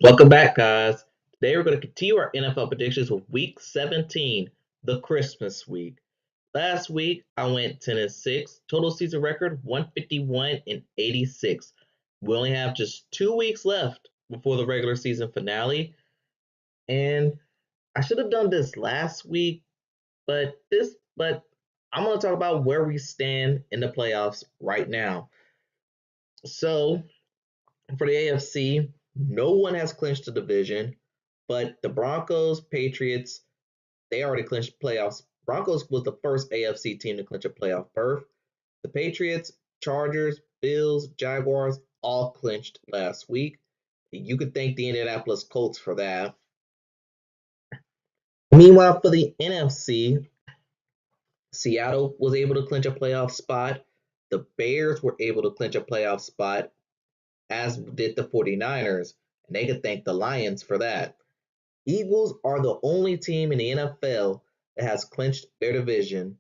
Welcome back, guys. Today we're going to continue our NFL predictions with Week 17, the Christmas week. Last week I went 10-6, total season record 151-86. We only have just 2 weeks left before the regular season finale, and I should have done this last week, but I'm going to talk about where we stand in the playoffs right now. So for the AFC, no one has clinched the division, but the Broncos, Patriots, they already clinched playoffs. Broncos was the first AFC team to clinch a playoff berth. The Patriots, Chargers, Bills, Jaguars all clinched last week. You could thank the Indianapolis Colts for that. Meanwhile, for the NFC, Seattle was able to clinch a playoff spot. The Bears were able to clinch a playoff spot, as did the 49ers, and they could thank the Lions for that. Eagles are the only team in the NFL that has clinched their division.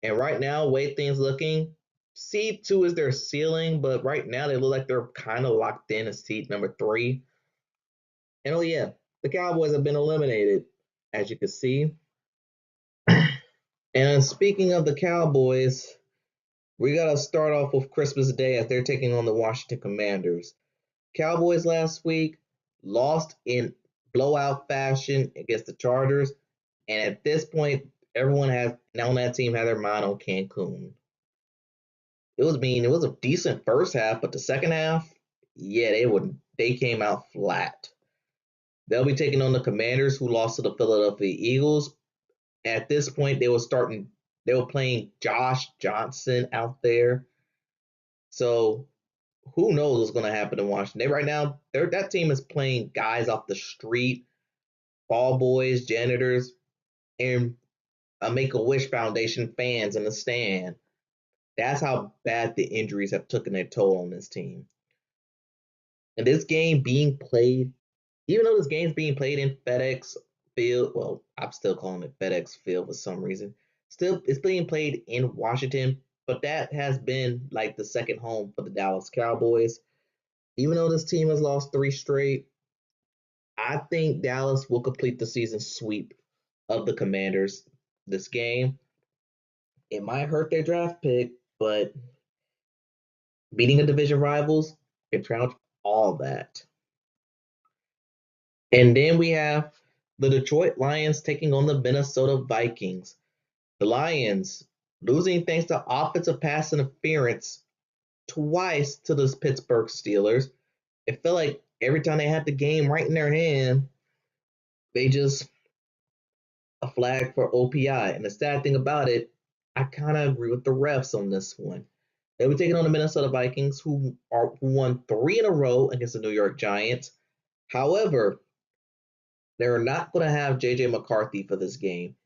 And right now, way things looking, seed 2 is their ceiling, but right now they look like they're kind of locked in as seed number 3. And oh yeah, the Cowboys have been eliminated, as you can see. And speaking of the Cowboys, we gotta start off with Christmas Day as they're taking on the Washington Commanders. Cowboys last week lost in blowout fashion against the Chargers, and at this point, everyone has now on that team had their mind on Cancun. It was a decent first half, but the second half, yeah, they came out flat. They'll be taking on the Commanders, who lost to the Philadelphia Eagles. At this point, they were playing Josh Johnson out there. So who knows what's going to happen in Washington? Right now, that team is playing guys off the street, ball boys, janitors, and a Make a Wish Foundation fans in the stand. That's how bad the injuries have taken their toll on this team. And this game being played, even though this game's being played in FedEx Field, well, I'm still calling it FedEx Field for some reason. Still, it's being played in Washington, but that has been like the second home for the Dallas Cowboys. Even though this team has lost 3 straight, I think Dallas will complete the season sweep of the Commanders this game. It might hurt their draft pick, but beating the division rivals can trounce all that. And then we have the Detroit Lions taking on the Minnesota Vikings. The Lions losing thanks to offensive pass interference twice to the Pittsburgh Steelers. It felt like every time they had the game right in their hand, they just a flag for OPI. And the sad thing about it, I kind of agree with the refs on this one. They were taking on the Minnesota Vikings, who won 3 in a row against the New York Giants. However, they're not going to have JJ McCarthy for this game,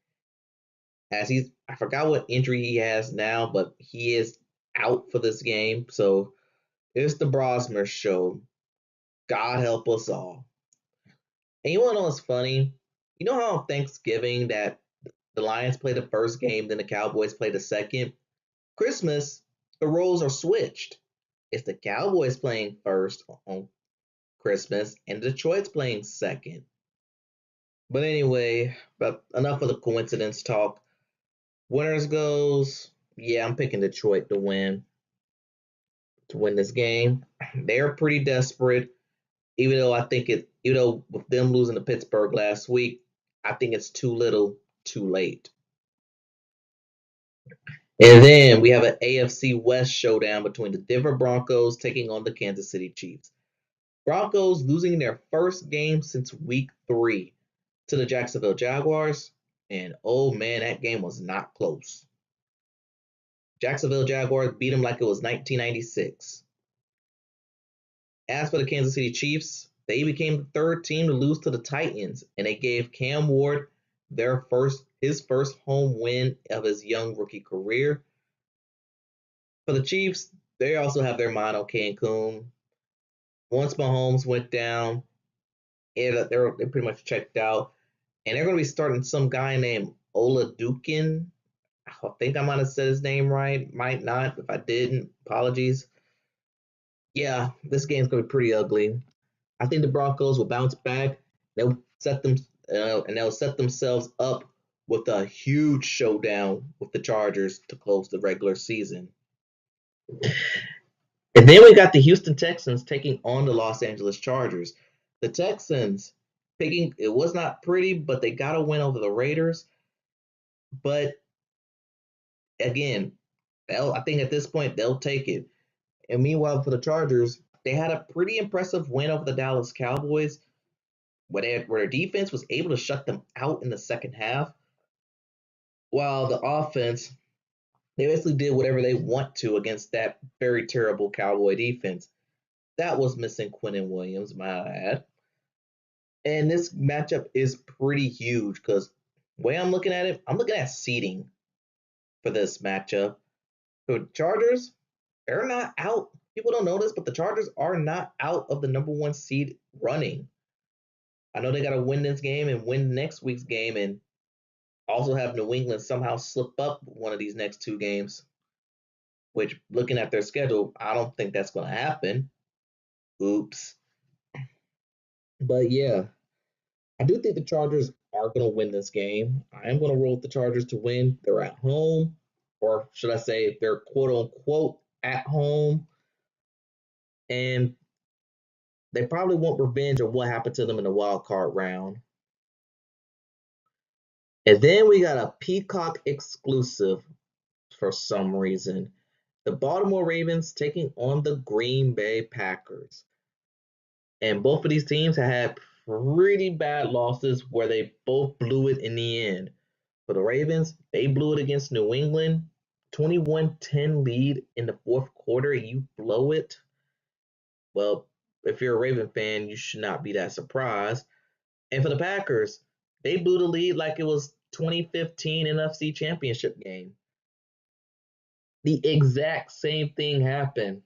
as I forgot what injury he has now, but he is out for this game. So it's the Brosmer show. God help us all. And you want to know what's funny? You know how on Thanksgiving that the Lions play the first game, then the Cowboys play the second? Christmas, the roles are switched. It's the Cowboys playing first on Christmas, and Detroit's playing second. But anyway, but enough of the coincidence talk. Winners goes, yeah, I'm picking Detroit to win this game. They're pretty desperate, even though with them losing to Pittsburgh last week, I think it's too little, too late. And then we have an AFC West showdown between the Denver Broncos taking on the Kansas City Chiefs. Broncos losing their first game since week 3 to the Jacksonville Jaguars. And oh man, that game was not close. Jacksonville Jaguars beat them like it was 1996. As for the Kansas City Chiefs, they became the third team to lose to the Titans, and they gave Cam Ward his first home win of his young rookie career. For the Chiefs, they also have their mind on Cancun. Once Mahomes went down, they're pretty much checked out, and they're going to be starting some guy named Oladukin. I think I might have said his name right, might not. If I didn't, apologies. Yeah, this game's going to be pretty ugly. I think the Broncos will bounce back. They'll set them and they'll set themselves up with a huge showdown with the Chargers to close the regular season. And then we got the Houston Texans taking on the Los Angeles Chargers. The Texans picking it was not pretty, but they got a win over the Raiders. But again, I think at this point they'll take it. And meanwhile, for the Chargers, they had a pretty impressive win over the Dallas Cowboys, where their defense was able to shut them out in the second half, while the offense, they basically did whatever they want to against that very terrible Cowboy defense. That was missing Quinnen Williams, my add. And this matchup is pretty huge because the way I'm looking at it, I'm looking at seeding for this matchup. The Chargers, they're not out. People don't know this, but the Chargers are not out of the number one seed running. I know they got to win this game and win next week's game and also have New England somehow slip up one of these next two games, which, looking at their schedule, I don't think that's going to happen. Oops. But yeah, I do think the Chargers are going to win this game. I am going to roll with the Chargers to win. They're at home, or should I say they're quote unquote at home. And they probably want revenge on what happened to them in the wild card round. And then we got a Peacock exclusive for some reason. The Baltimore Ravens taking on the Green Bay Packers. And both of these teams have had pretty bad losses where they both blew it in the end. For the Ravens, they blew it against New England. 21-10 lead in the fourth quarter, and you blow it. Well, if you're a Raven fan, you should not be that surprised. And for the Packers, they blew the lead like it was 2015 NFC Championship game. The exact same thing happened.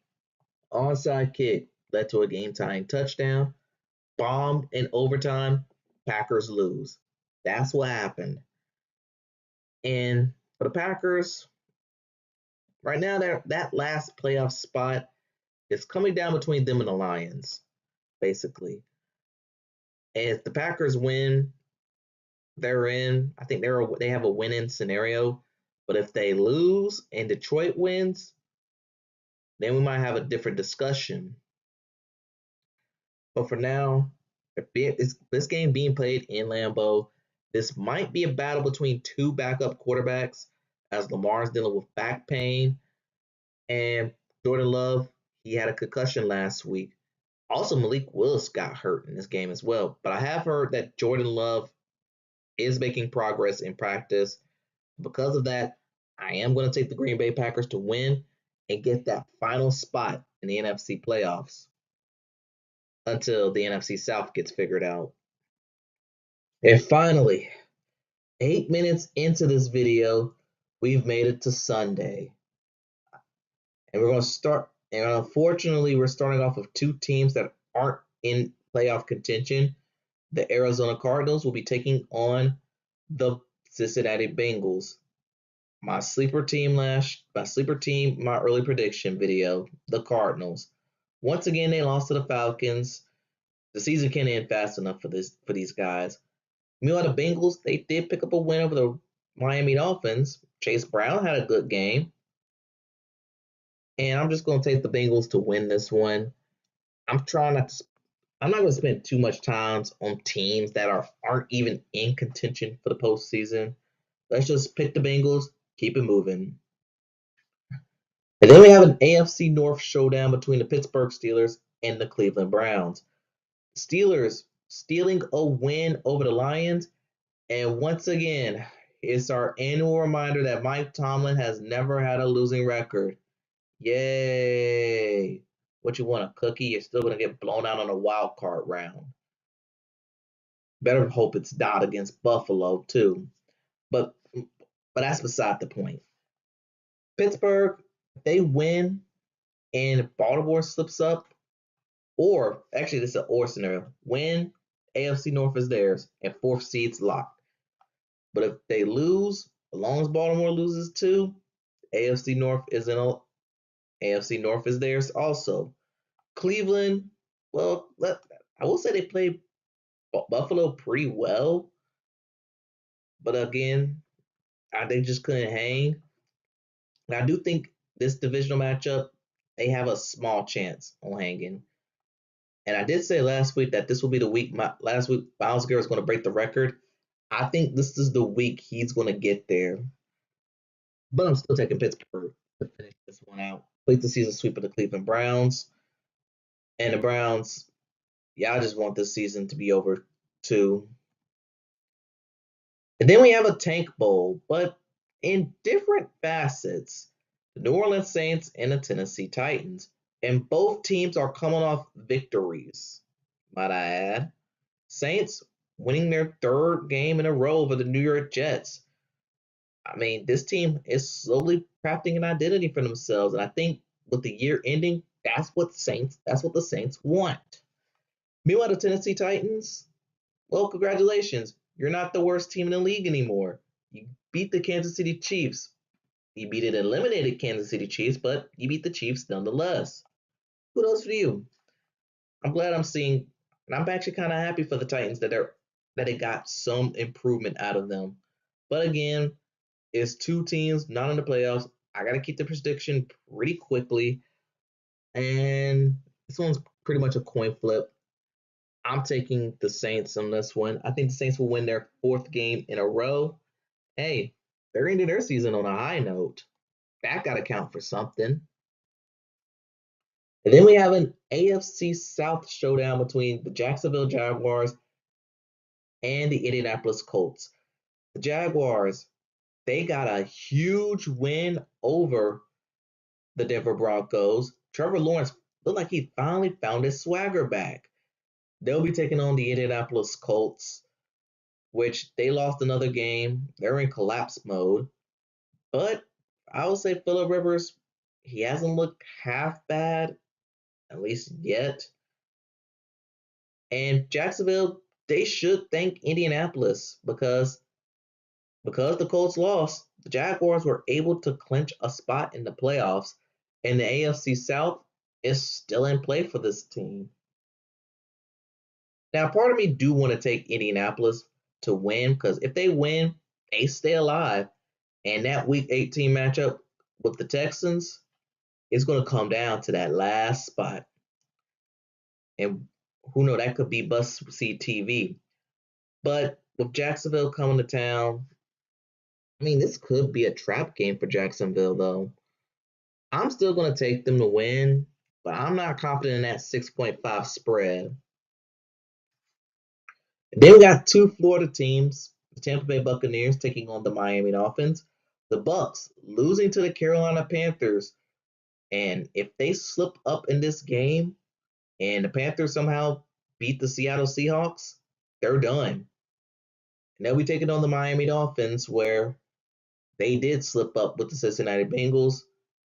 Onside kick led to a game-tying touchdown. Bombed in overtime. Packers lose. That's what happened. And for the Packers, right now that last playoff spot is coming down between them and the Lions, basically. And if the Packers win, they're in. I think they have a win-in scenario. But if they lose and Detroit wins, then we might have a different discussion. But for now, this game being played in Lambeau, this might be a battle between two backup quarterbacks as Lamar's dealing with back pain. And Jordan Love, he had a concussion last week. Also, Malik Willis got hurt in this game as well. But I have heard that Jordan Love is making progress in practice. Because of that, I am going to take the Green Bay Packers to win and get that final spot in the NFC playoffs until the NFC South gets figured out. And finally, 8 minutes into this video, we've made it to Sunday. And we're going to start, and unfortunately, we're starting off with two teams that aren't in playoff contention. The Arizona Cardinals will be taking on the Cincinnati Bengals. My sleeper team, my early prediction video, the Cardinals. Once again, they lost to the Falcons. The season can't end fast enough for these guys. Meanwhile, the Bengals, they did pick up a win over the Miami Dolphins. Chase Brown had a good game. And I'm just going to take the Bengals to win this one. I'm not going to spend too much time on teams that aren't even in contention for the postseason. Let's just pick the Bengals, keep it moving. And then we have an AFC North showdown between the Pittsburgh Steelers and the Cleveland Browns. Steelers stealing a win over the Lions. And once again, it's our annual reminder that Mike Tomlin has never had a losing record. Yay. What you want, a cookie? You're still going to get blown out on a wild card round. Better hope it's not against Buffalo, too. But that's beside the point. Pittsburgh, they win and Baltimore slips up, or actually this is an or scenario. Win, AFC North is theirs, and fourth seed's locked. But if they lose, as long as Baltimore loses too, AFC North is theirs also. Cleveland, well, I will they played Buffalo pretty well, but again, they just couldn't hang. And I do think this divisional matchup, they have a small chance on hanging. And I did say last week that this will be the week. Last week, Miles Garrett is going to break the record. I think this is the week he's going to get there. But I'm still taking Pittsburgh to finish this one out. Wait the season sweep of the Cleveland Browns. And the Browns, yeah, I just want this season to be over too. And then we have a tank bowl, but in different facets. The New Orleans Saints and the Tennessee Titans. And both teams are coming off victories, might I add. Saints winning their third game in a row over the New York Jets. I mean, this team is slowly crafting an identity for themselves, and I think with the year ending, that's what the Saints want. Meanwhile, the Tennessee Titans, well, congratulations. You're not the worst team in the league anymore. You beat the Kansas City Chiefs. You beat an eliminated Kansas City Chiefs, but you beat the Chiefs nonetheless. Kudos for you. I'm glad I'm seeing, and I'm actually kind of happy for the Titans that it got some improvement out of them. But again, it's two teams not in the playoffs. I got to keep the prediction pretty quickly, and this one's pretty much a coin flip. I'm taking the Saints on this one. I think the Saints will win their fourth game in a row. Hey, they're ending their season on a high note. That got to count for something. And then we have an AFC South showdown between the Jacksonville Jaguars and the Indianapolis Colts. The Jaguars, they got a huge win over the Denver Broncos. Trevor Lawrence looked like he finally found his swagger back. They'll be taking on the Indianapolis Colts, which they lost another game. They're in collapse mode. But I would say Phillip Rivers, he hasn't looked half bad, at least yet. And Jacksonville, they should thank Indianapolis because the Colts lost, the Jaguars were able to clinch a spot in the playoffs, and the AFC South is still in play for this team. Now, part of me do want to take Indianapolis to win because if they win, they stay alive. And that Week 18 matchup with the Texans is going to come down to that last spot. And who knows, that could be Bust Seat TV. But with Jacksonville coming to town, I mean, this could be a trap game for Jacksonville, though. I'm still going to take them to win, but I'm not confident in that 6.5 spread. Then we got two Florida teams, the Tampa Bay Buccaneers taking on the Miami Dolphins. The Bucs losing to the Carolina Panthers. And if they slip up in this game and the Panthers somehow beat the Seattle Seahawks, they're done. And they'll be taking on the Miami Dolphins, where they did slip up with the Cincinnati Bengals,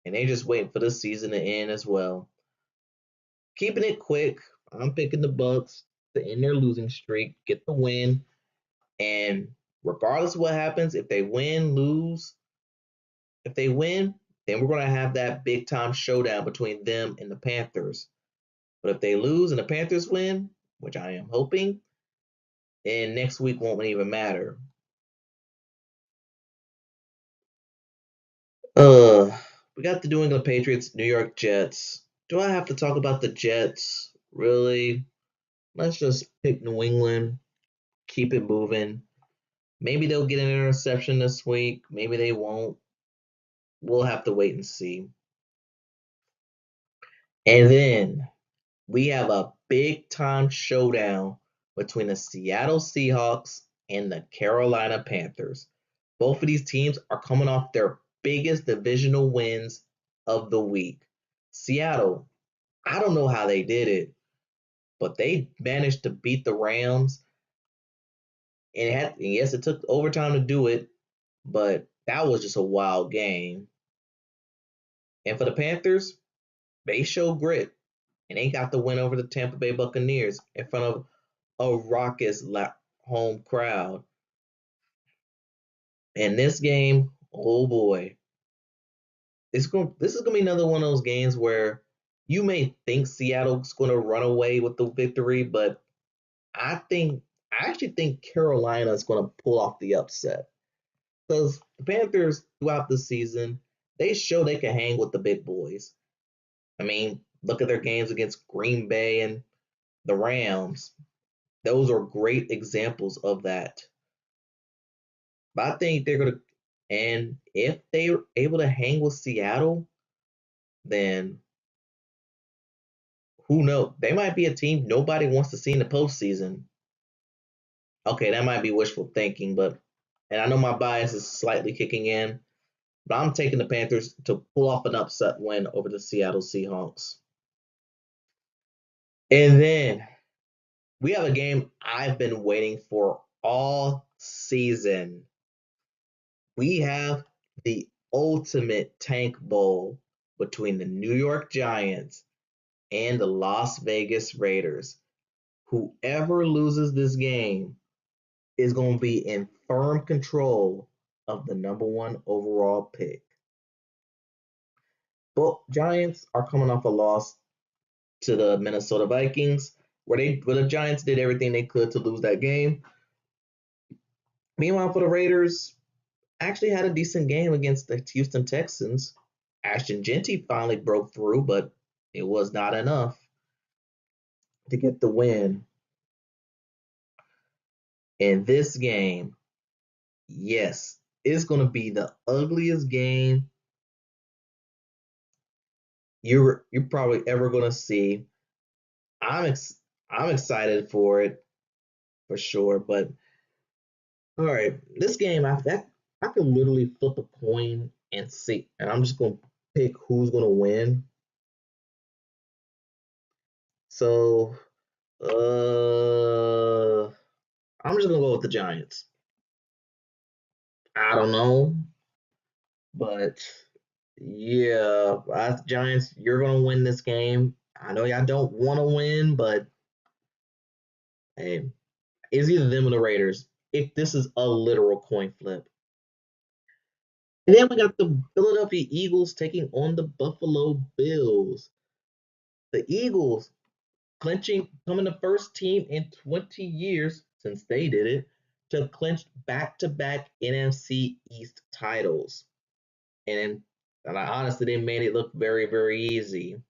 and they're just waiting for this season to end as well. Keeping it quick, I'm picking the Bucs to end their losing streak, get the win, and regardless of what happens, if they win, lose, if they win, then we're going to have that big time showdown between them and the Panthers. But if they lose and the Panthers win, which I am hoping, then next week won't even matter. We got the New England Patriots, New York Jets. Do I have to talk about the Jets? Really? Let's just pick New England, keep it moving. Maybe they'll get an interception this week. Maybe they won't. We'll have to wait and see. And then we have a big time showdown between the Seattle Seahawks and the Carolina Panthers. Both of these teams are coming off their biggest divisional wins of the week. Seattle, I don't know how they did it, but they managed to beat the Rams. And yes, it took overtime to do it, but that was just a wild game. And for the Panthers, they show grit, and they got the win over the Tampa Bay Buccaneers in front of a raucous home crowd. And this game, oh boy, this is going to be another one of those games where you may think Seattle's going to run away with the victory, but I actually think Carolina is going to pull off the upset because the Panthers throughout the season they show they can hang with the big boys. I mean, look at their games against Green Bay and the Rams. Those are great examples of that. But I think they're going to, and if they're able to hang with Seattle, then who knows? They might be a team nobody wants to see in the postseason. Okay, that might be wishful thinking, but and I know my bias is slightly kicking in, but I'm taking the Panthers to pull off an upset win over the Seattle Seahawks. And then we have a game I've been waiting for all season. We have the ultimate tank bowl between the New York Giants and the Las Vegas Raiders. Whoever loses this game is going to be in firm control of the number one overall pick. Both Giants are coming off a loss to the Minnesota Vikings, where the Giants did everything they could to lose that game. Meanwhile, for the Raiders, actually had a decent game against the Houston Texans. Ashton Jeanty finally broke through, but it was not enough to get the win in this game. Yes, it's going to be the ugliest game you're probably ever going to see. I'm excited for it for sure, but all right, this game I could literally flip a coin and see, and I'm just going to pick who's going to win. So, I'm just going to go with the Giants. I don't know, but yeah, Giants, you're going to win this game. I know y'all don't want to win, but hey, it's either them or the Raiders. If this is a literal coin flip. And then we got the Philadelphia Eagles taking on the Buffalo Bills. The Eagles becoming the first team in 20 years since they did it to clinch back-to-back NFC East titles. And I honestly, they made it look very, very easy.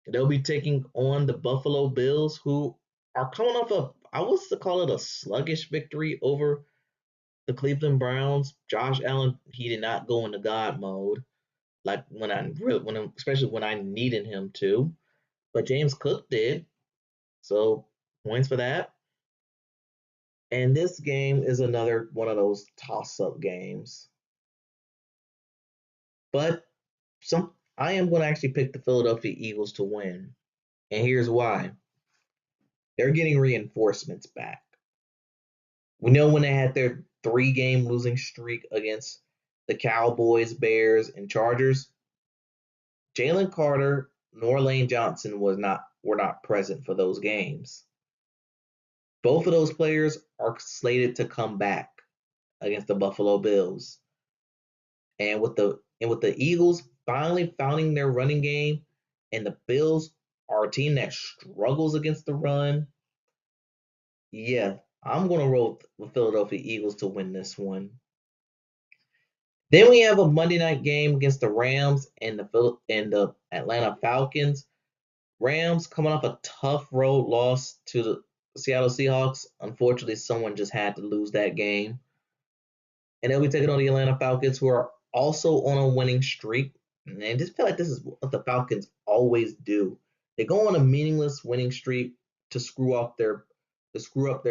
They'll be taking on the Buffalo Bills, who are coming off I was to call it a sluggish victory over the Cleveland Browns. Josh Allen, he did not go into God mode like especially when I needed him to. But James Cook did, so points for that. And this game is another one of those toss-up games. But I am going to actually pick the Philadelphia Eagles to win, and here's why: they're getting reinforcements back. We know when they had their 3-game losing streak against the Cowboys, Bears, and Chargers, Jalen Carter nor Lane Johnson were not present for those games. Both of those players are slated to come back against the Buffalo Bills. And with the Eagles finally finding their running game, and the Bills are a team that struggles against the run, yeah, I'm gonna roll with Philadelphia Eagles to win this one. Then we have a Monday night game against the Rams and the Atlanta Falcons. Rams coming off a tough road loss to the Seattle Seahawks. Unfortunately, someone just had to lose that game. And they'll be taking on the Atlanta Falcons, who are also on a winning streak. And I just feel like this is what the Falcons always do. They go on a meaningless winning streak to screw up their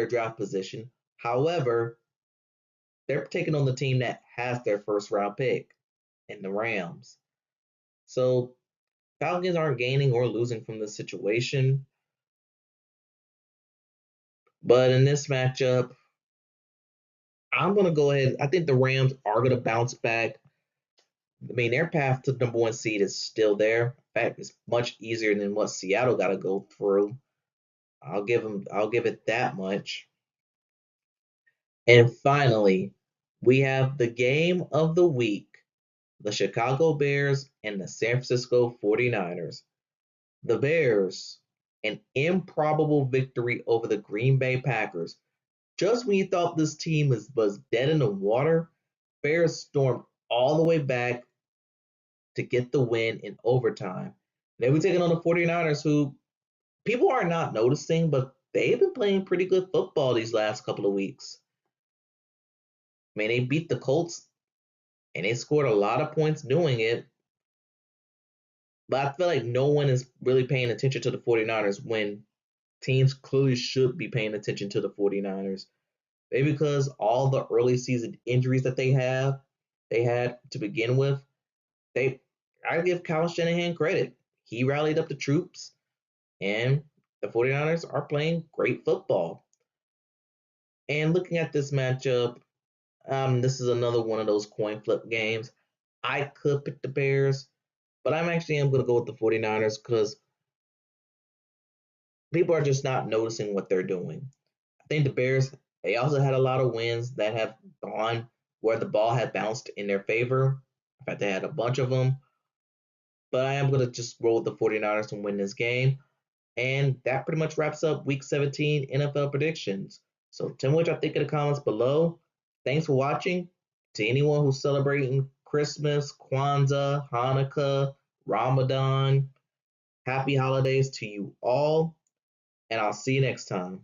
draft position. However, they're taking on the team that has their first round pick in the Rams. So Falcons aren't gaining or losing from this situation. But in this matchup, I'm gonna go ahead. I think the Rams are gonna bounce back. I mean, their path to the number one seed is still there. In fact, it's much easier than what Seattle got to go through. I'll give it that much. And finally, we have the game of the week: the Chicago Bears and the San Francisco 49ers. The Bears an improbable victory over the Green Bay Packers. Just when you thought this team was dead in the water, Bears stormed all the way back to get the win in overtime. They were taking on the 49ers, who people are not noticing, but they've been playing pretty good football these last couple of weeks. I mean, they beat the Colts and they scored a lot of points doing it. But I feel like no one is really paying attention to the 49ers when teams clearly should be paying attention to the 49ers. Maybe because all the early season injuries that they had to begin with, I give Kyle Shanahan credit. He rallied up the troops, and the 49ers are playing great football. And looking at this matchup, this is another one of those coin flip games. I could pick the Bears, but I'm going to go with the 49ers because people are just not noticing what they're doing. I think the Bears, they also had a lot of wins that have gone where the ball had bounced in their favor. In fact, they had a bunch of them. But I am going to just roll with the 49ers to win this game. And that pretty much wraps up Week 17 NFL predictions. So tell me what y'all think in the comments below. Thanks for watching. To anyone who's celebrating Christmas, Kwanzaa, Hanukkah, Ramadan, happy holidays to you all. And I'll see you next time.